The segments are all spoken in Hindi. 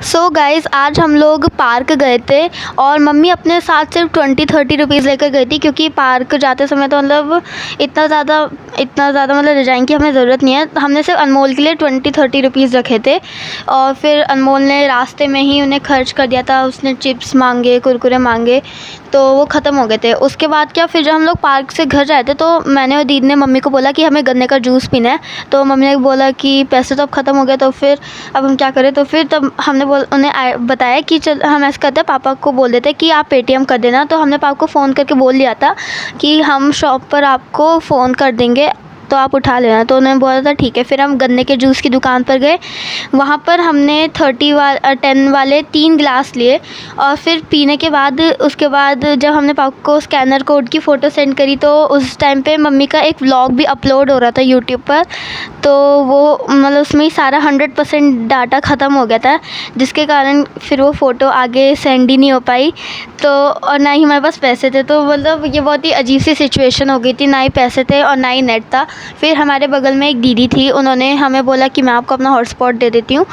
सो गाइज़ आज हम लोग पार्क गए थे और मम्मी अपने साथ सिर्फ 20-30 रुपीज़ लेकर गई थी, क्योंकि पार्क जाते समय तो मतलब इतना ज़्यादा मतलब ले जाएंगे, हमें ज़रूरत नहीं है। हमने सिर्फ अनमोल के लिए 20-30 रुपीज़ रखे थे और फिर अनमोल ने रास्ते में ही उन्हें खर्च कर दिया था। उसने चिप्स मांगे, कुरकुरे मांगे, तो वो ख़त्म हो गए थे। उसके बाद क्या, फिर जब हम लोग पार्क से घर जाए थे तो मैंने और दीदी ने मम्मी को बोला कि हमें गन्ने का जूस पीना है। तो मम्मी ने बोला कि पैसे तो अब ख़त्म हो गए, तो फिर अब हम क्या करें। तो फिर तब हमने उन्हें बताया कि चल हम ऐसा करते हैं, पापा को बोल देते कि आप पेटीएम कर देना। तो हमने पापा को फ़ोन करके बोल लिया था कि हम शॉप पर आपको फ़ोन कर देंगे, तो आप उठा लेना। तो उन्होंने बोला था ठीक है। फिर हम गन्ने के जूस की दुकान पर गए। वहाँ पर हमने 10 वाले 3 गिलास लिए और फिर पीने के बाद उसके बाद जब हमने पापा को स्कैनर कोड की फ़ोटो सेंड करी, तो उस टाइम पे मम्मी का एक व्लॉग भी अपलोड हो रहा था यूट्यूब पर। तो वो मतलब उसमें ही सारा 100% डाटा ख़त्म हो गया था, जिसके कारण फिर वो फ़ोटो आगे सेंड ही नहीं हो पाई। तो और ना ही हमारे पास पैसे थे, तो मतलब ये बहुत ही अजीब सी सिचुएशन हो गई थी। ना ही पैसे थे और ना ही नेट था। फिर हमारे बगल में एक दीदी थी, उन्होंने हमें बोला कि मैं आपको अपना हॉटस्पॉट दे देती हूँ।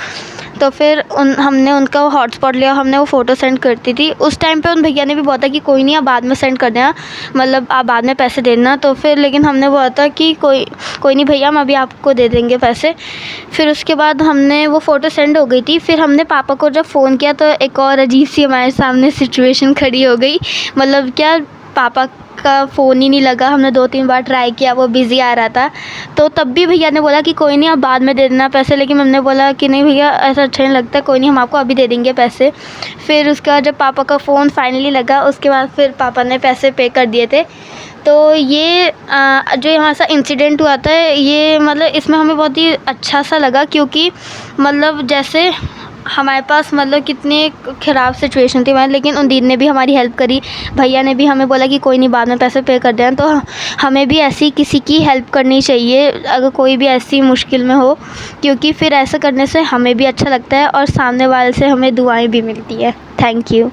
तो फिर हमने उनका हॉटस्पॉट लिया, हमने वो फ़ोटो सेंड करती थी। उस टाइम पे उन भैया ने भी बोला था कि कोई नहीं, आप बाद में सेंड कर देना, मतलब आप बाद में पैसे दे देना। तो फिर लेकिन हमने बोला था कि कोई नहीं भैया, हम अभी आपको दे देंगे पैसे। फिर उसके बाद हमने वो फ़ोटो सेंड हो गई थी। फिर हमने पापा को जब फ़ोन किया तो एक और अजीब सी हमारे सामने सिचुएशन खड़ी हो गई। मतलब क्या, पापा का फ़ोन ही नहीं लगा। हमने 2-3 बार ट्राई किया, वो बिज़ी आ रहा था। तो तब भी भैया ने बोला कि कोई नहीं, आप बाद में दे देना पैसे। लेकिन हमने बोला कि नहीं भैया, ऐसा अच्छा नहीं लगता, कोई नहीं, हम आपको अभी दे देंगे पैसे। फिर उसके बाद जब पापा का फ़ोन फाइनली लगा, उसके बाद फिर पापा ने पैसे पे कर दिए थे। तो ये जो हमारे साथ इंसिडेंट हुआ था, ये मतलब इसमें हमें बहुत ही अच्छा सा लगा, क्योंकि मतलब जैसे हमारे पास मतलब कितनी ख़राब सिचुएशन थी हमारी, लेकिन उन दीदी ने भी हमारी हेल्प करी। भैया ने भी हमें बोला कि कोई नहीं, बाद में पैसे पे कर देना। तो हमें भी ऐसी किसी की हेल्प करनी चाहिए अगर कोई भी ऐसी मुश्किल में हो, क्योंकि फिर ऐसा करने से हमें भी अच्छा लगता है और सामने वाले से हमें दुआएं भी मिलती है। Thank you.